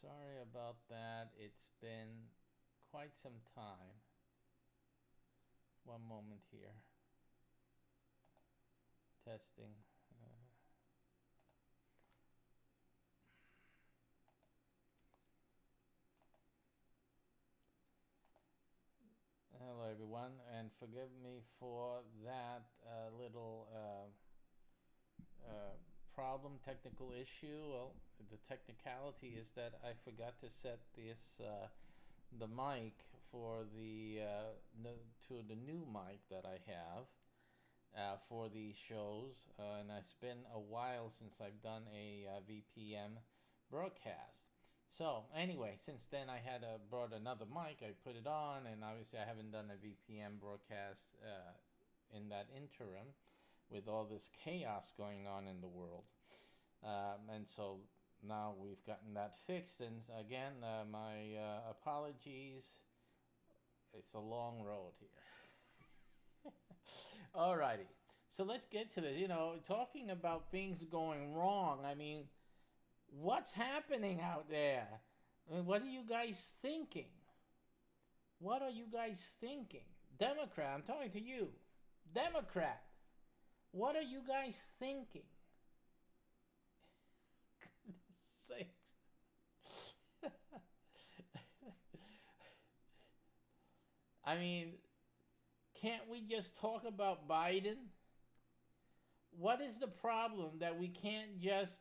Sorry about that. It's been quite some time. One moment here. Testing. Hello, everyone, and forgive me for that little problem, technical issue. Well, the technicality is that I forgot to set this the mic for the to the new mic that I have for these shows, and it's been a while since I've done a VPM broadcast. So anyway, since then I had brought another mic. I put it on, and obviously I haven't done a VPM broadcast in that interim, with all this chaos going on in the world. And so now we've gotten that fixed. And again, my apologies. It's a long road here. Alrighty. So let's get to this. Talking about things going wrong. I mean, what's happening out there? I mean, what are you guys thinking? What are you guys thinking? Democrat, I'm talking to you. Democrat, what are you guys thinking? Goodness sakes. I mean, can't we just talk about Biden? What is the problem that we can't just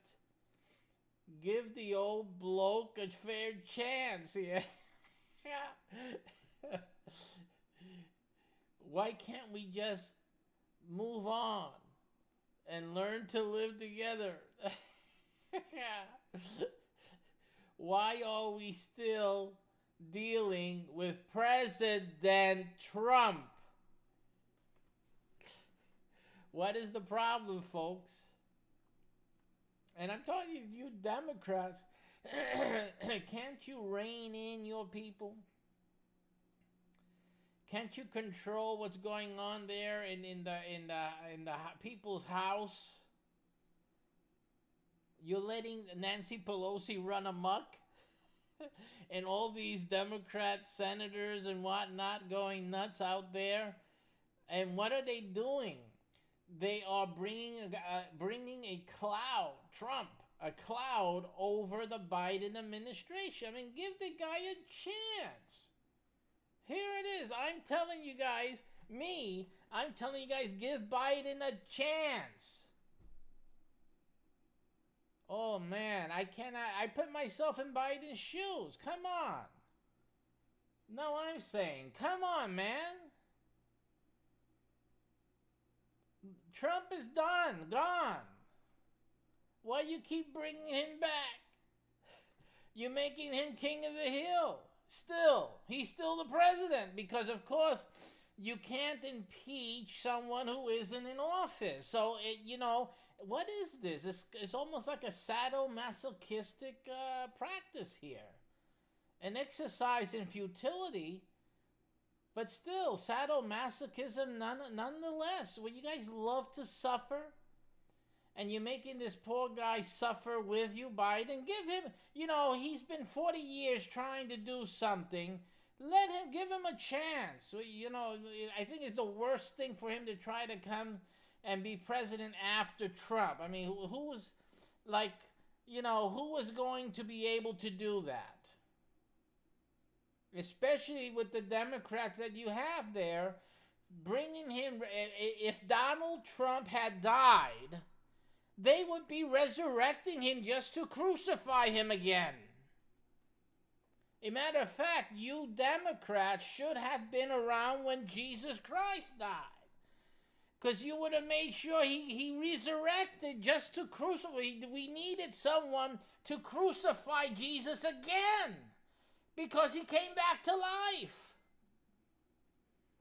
give the old bloke a fair chance here? Why can't we just move on and learn to live together? Why are we still dealing with President Trump? What is the problem, folks? And I'm talking to you Democrats. Can't you rein in your people? Can't you control what's going on there in the people's house? You're letting Nancy Pelosi run amok, and all these Democrat senators and whatnot going nuts out there. And what are they doing? They are bringing a cloud, a cloud over the Biden administration. I mean, give the guy a chance. Here it is. I'm telling you guys, give Biden a chance. Oh man, I cannot. I put myself in Biden's shoes. Come on. No, I'm saying, come on, man. Trump is done, gone. Why you keep bringing him back? You're making him king of the hill. He's still the president, because of course you can't impeach someone who isn't in office. So what is this? It's almost like a sadomasochistic practice here, an exercise in futility. But still, sadomasochism nonetheless. Well, you guys love to suffer, and you're making this poor guy suffer with you, Biden. Give him, he's been 40 years trying to do something. Give him a chance. I think it's the worst thing for him to try to come and be president after Trump. I mean, who was going to be able to do that? Especially with the Democrats that you have there, bringing him. If Donald Trump had died, they would be resurrecting him just to crucify him again. A matter of fact, you Democrats should have been around when Jesus Christ died, because you would have made sure he resurrected just to crucify. We needed someone to crucify Jesus again, because he came back to life.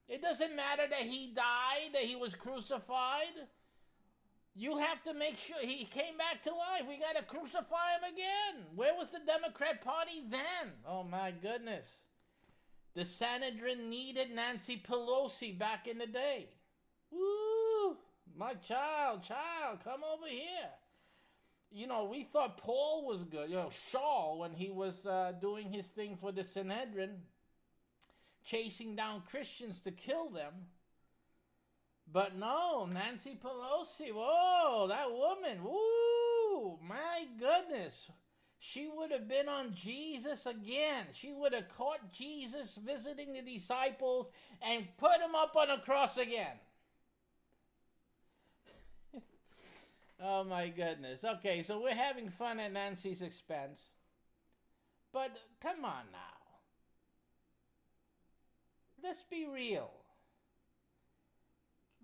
It doesn't matter that he died, that he was crucified. You have to make sure he came back to life. We got to crucify him again. Where was the Democrat Party then? Oh my goodness. The Sanhedrin needed Nancy Pelosi back in the day. Woo! My child, come over here. we thought Paul was good, Saul, when he was doing his thing for the Sanhedrin, chasing down Christians to kill them. But no, Nancy Pelosi, whoa, that woman, woo, my goodness. She would have been on Jesus again. She would have caught Jesus visiting the disciples and put him up on a cross again. Oh my goodness. Okay, so we're having fun at Nancy's expense. But come on now. Let's be real.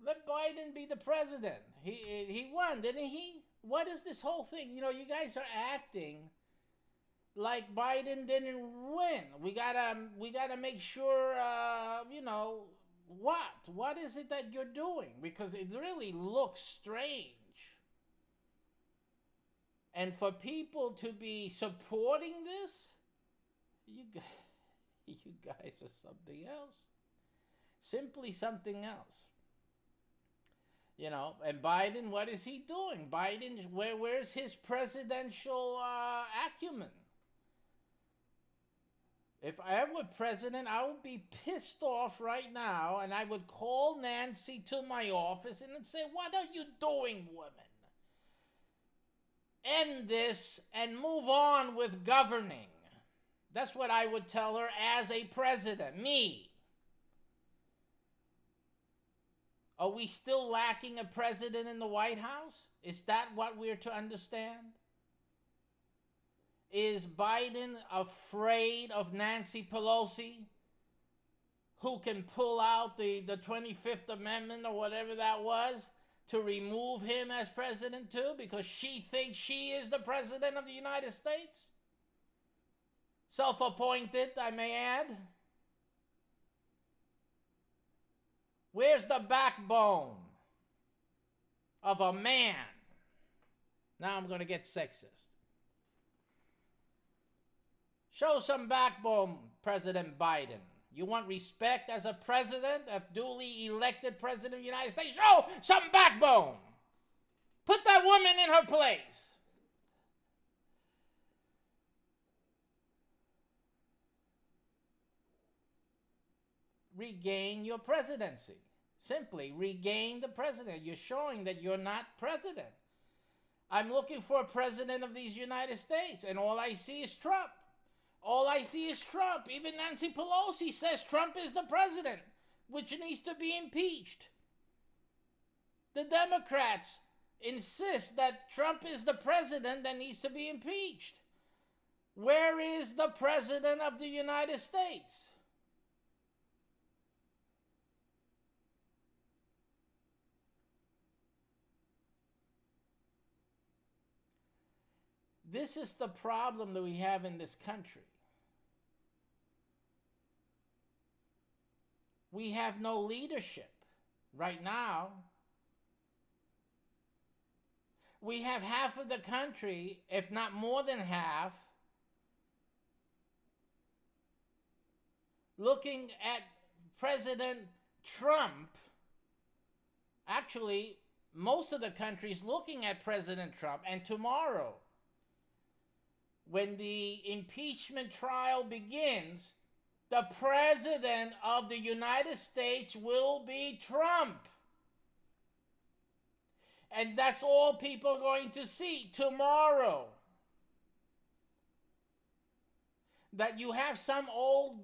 Let Biden be the president. He won, didn't he? What is this whole thing? You guys are acting like Biden didn't win. We gotta make sure, what is it that you're doing? Because it really looks strange. And for people to be supporting this, you guys are something else. Simply something else. And Biden, what is he doing? Biden, where's his presidential acumen? If I were president, I would be pissed off right now, and I would call Nancy to my office and say, what are you doing, woman? End this and move on with governing. That's what I would tell her as a president, me. Are we still lacking a president in the White House? Is that what we're to understand? Is Biden afraid of Nancy Pelosi, who can pull out the 25th Amendment or whatever that was to remove him as president too, because she thinks she is the president of the United States? Self-appointed, I may add. Where's the backbone of a man? Now I'm going to get sexist. Show some backbone, President Biden. You want respect as a president, a duly elected president of the United States? Show some backbone. Put that woman in her place. Regain your presidency. Simply regain the president. You're showing that you're not president. I'm looking for a president of these United States, and all I see is Trump. All I see is Trump. Even Nancy Pelosi says Trump is the president, which needs to be impeached. The Democrats insist that Trump is the president that needs to be impeached. Where is the president of the United States? This is the problem that we have in this country. We have no leadership right now. We have half of the country, if not more than half, looking at President Trump. Actually, most of the country is looking at President Trump. And tomorrow, when the impeachment trial begins, the president of the United States will be Trump. And that's all people are going to see tomorrow. That you have some old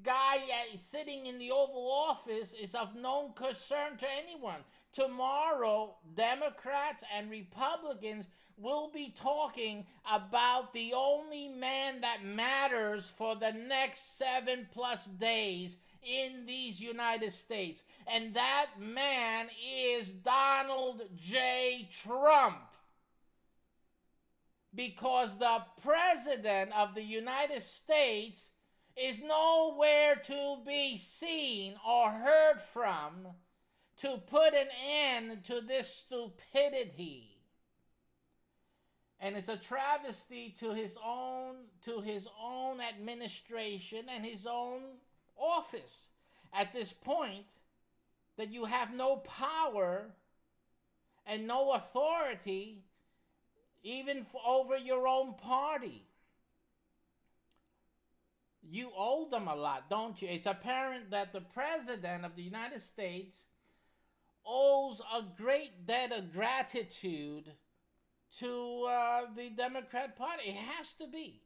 guy sitting in the Oval Office is of no concern to anyone. Tomorrow, Democrats and Republicans will be talking about the only man that matters for the next 7+ days in these United States. And that man is Donald J. Trump. Because the president of the United States is nowhere to be seen or heard from to put an end to this stupidity. And it's a travesty to his own administration and his own office at this point, that you have no power and no authority, even over your own party. You owe them a lot, don't you? It's apparent that the President of the United States owes a great debt of gratitude to the Democrat Party. It has to be.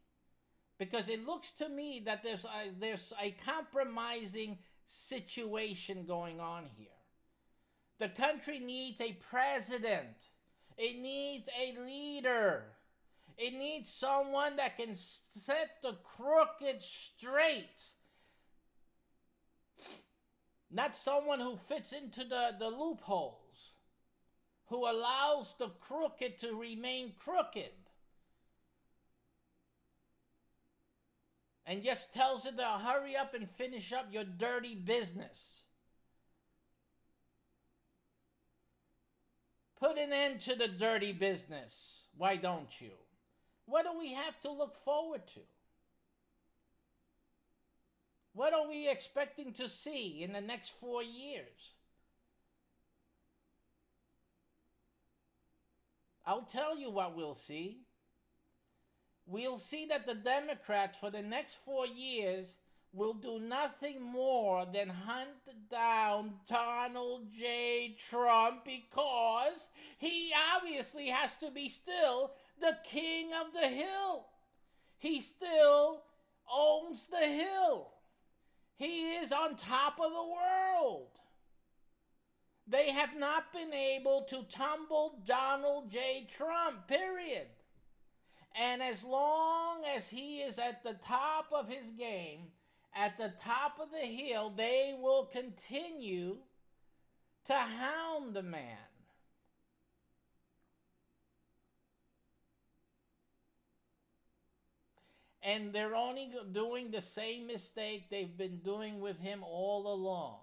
Because it looks to me that there's a compromising situation going on here. The country needs a president. It needs a leader. It needs someone that can set the crooked straight. Not someone who fits into the loopholes, who allows the crooked to remain crooked, and just tells it to hurry up and finish up your dirty business. Put an end to the dirty business. Why don't you? What do we have to look forward to? What are we expecting to see in the next 4 years? I'll tell you what we'll see. We'll see that the Democrats for the next 4 years will do nothing more than hunt down Donald J. Trump, because he obviously has to be still the king of the hill. He still owns the hill. He is on top of the world. They have not been able to tumble Donald J. Trump, period. And as long as he is at the top of his game, at the top of the hill, they will continue to hound the man. And they're only doing the same mistake they've been doing with him all along.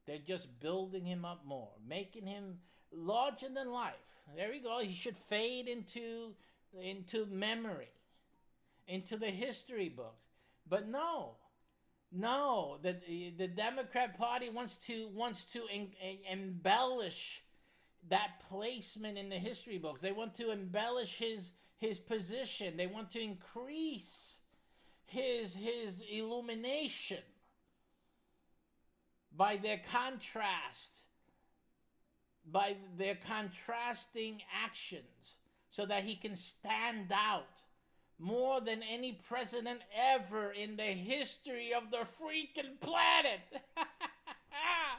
They're just building him up more, making him larger than life. There we go. He should fade into memory, into the history books. But no, the Democrat Party wants to embellish that placement in the history books. They want to embellish his position. They want to increase his illumination by their contrast, by their contrasting actions, so that he can stand out more than any president ever in the history of the freaking planet.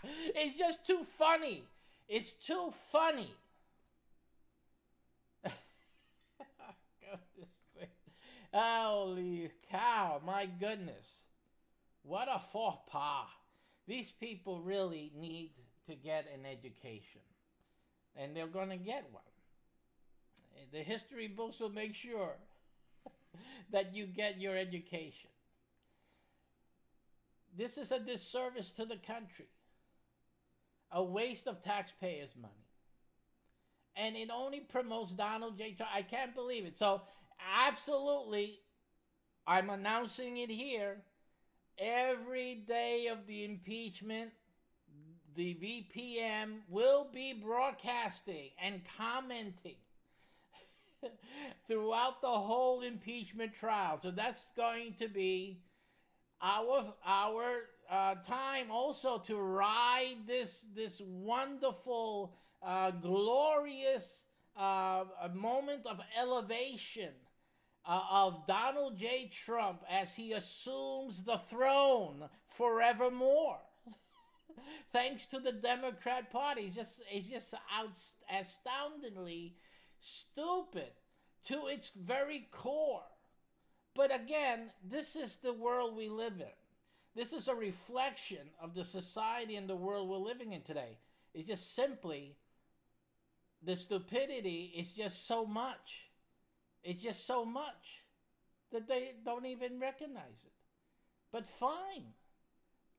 It's just too funny. It's too funny. Holy cow, my goodness. What a faux pas. These people really need to get an education. And they're going to get one. The history books will make sure that you get your education. This is a disservice to the country. A waste of taxpayers' money. And it only promotes Donald J. Trump. I can't believe it. So, absolutely, I'm announcing it here. Every day of the impeachment, the VPM will be broadcasting and commenting throughout the whole impeachment trial. So that's going to be our time also to ride this wonderful, glorious moment of elevation of Donald J. Trump as he assumes the throne forevermore. Thanks to the Democrat Party. It's just astoundingly stupid to its very core. But again, this is the world we live in. This is a reflection of the society and the world we're living in today. It's just simply, the stupidity is just so much. It's just so much that they don't even recognize it. But fine.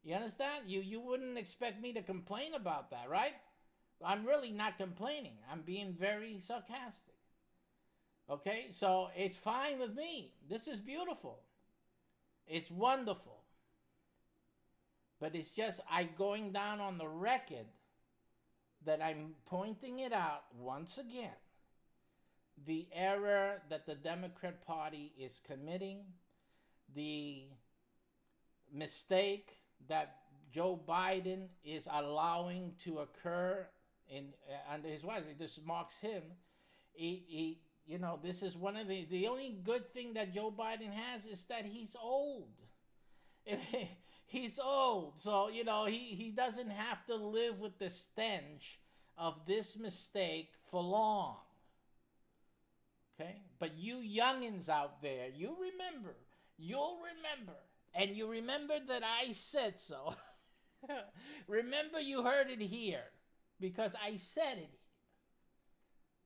You understand? You wouldn't expect me to complain about that, right? I'm really not complaining. I'm being very sarcastic. Okay? So it's fine with me. This is beautiful. It's wonderful. But it's just going down on the record that I'm pointing it out once again, the error that the Democrat Party is committing, the mistake that Joe Biden is allowing to occur under his wife. This marks him. This is one of the only good thing that Joe Biden has is that he's old. He's old, so he doesn't have to live with the stench of this mistake for long. Okay, but you youngins out there, you'll remember, and you remember that I said so. Remember, you heard it here, because I said it.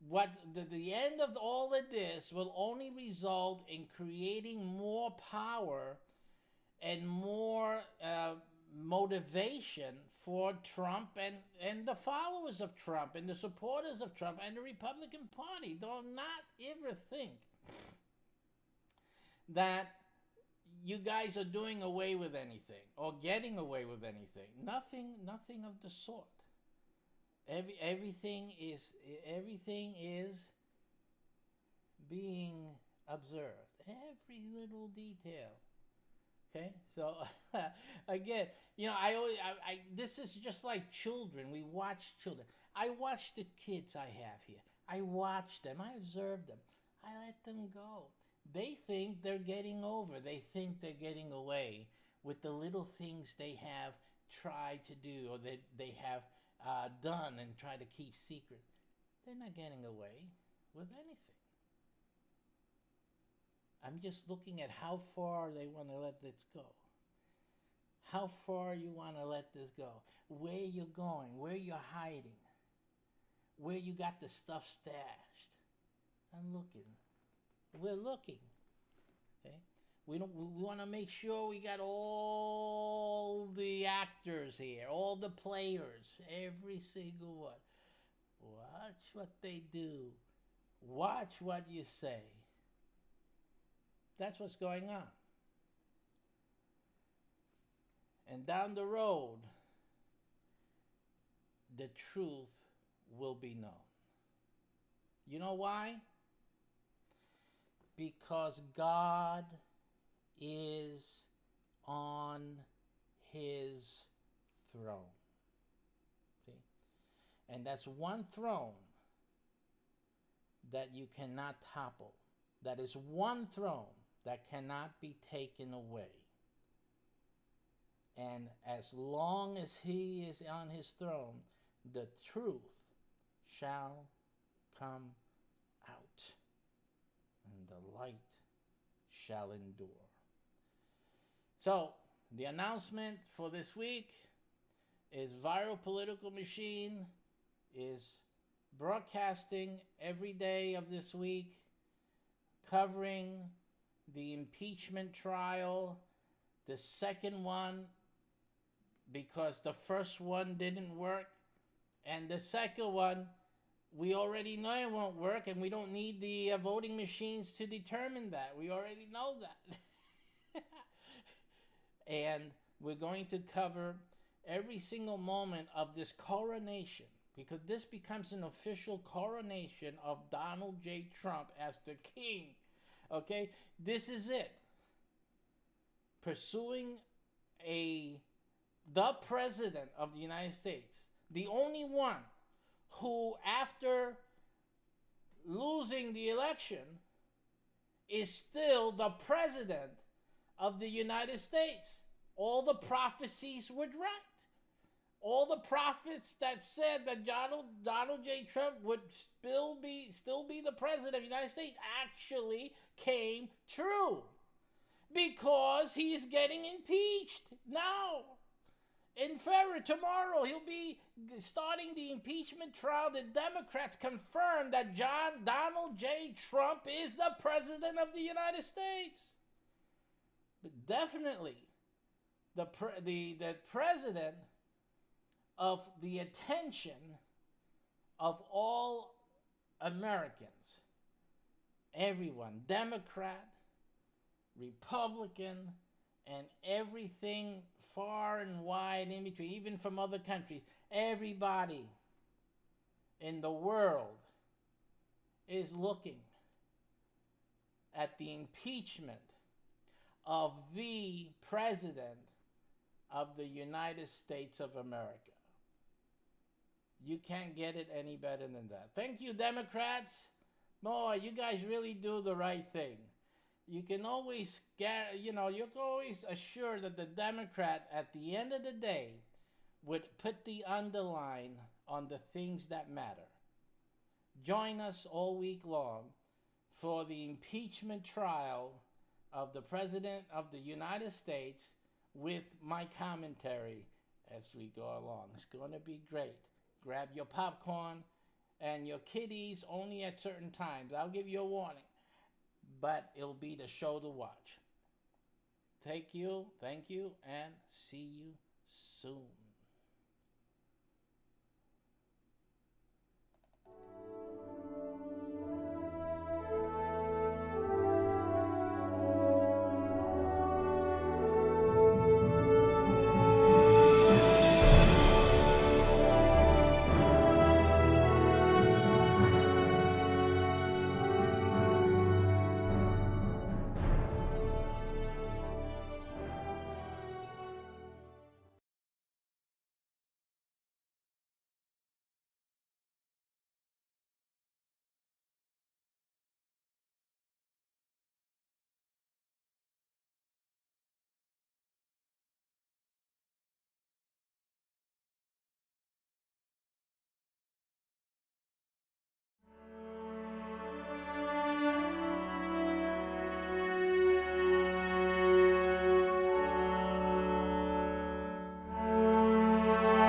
What the end of all of this will only result in creating more power and more motivation for Trump and the followers of Trump and the supporters of Trump and the Republican Party. Do not ever think that you guys are doing away with anything or getting away with anything. Nothing of the sort. Everything is being observed. Every little detail. Okay, so again, this is just like children. We watch children. I watch the kids I have here. I watch them. I observe them. I let them go. They think they're getting over. They think they're getting away with the little things they have tried to do or that they have done and try to keep secret. They're not getting away with anything. I'm just looking at how far they want to let this go. How far you want to let this go. Where you're going. Where you're hiding. Where you got the stuff stashed. I'm looking. We're looking. Okay? We want to make sure we got all the actors here. All the players. Every single one. Watch what they do. Watch what you say. That's what's going on. And down the road, the truth will be known. You know why? Because God is on his throne. See? And that's one throne that you cannot topple. That is one throne that cannot be taken away. And as long as he is on his throne, the truth shall come out, and the light shall endure. So, the announcement for this week is Viral Political Machine is broadcasting every day of this week, covering the impeachment trial, the second one, because the first one didn't work, and the second one, we already know it won't work, and we don't need the voting machines to determine that. We already know that. And we're going to cover every single moment of this coronation, because this becomes an official coronation of Donald J. Trump as the king. Okay? This is it. Pursuing the president of the United States, the only one who, after losing the election, is still the president of the United States. All the prophecies were right. All the prophets that said that Donald J. Trump would still be the president of the United States actually came true. Because he's getting impeached now. In February, tomorrow, he'll be starting the impeachment trial. The Democrats confirmed that Donald J. Trump is the president of the United States. But definitely, the president of the attention of all Americans, everyone, Democrat, Republican, and everything far and wide in between, even from other countries, everybody in the world is looking at the impeachment of the President of the United States of America. You can't get it any better than that. Thank you, Democrats. Boy, you guys really do the right thing. You can always you can always assure that the Democrat at the end of the day would put the underline on the things that matter. Join us all week long for the impeachment trial of the President of the United States with my commentary as we go along. It's going to be great. Grab your popcorn and your kiddies only at certain times. I'll give you a warning, but it'll be the show to watch. Thank you, and see you soon.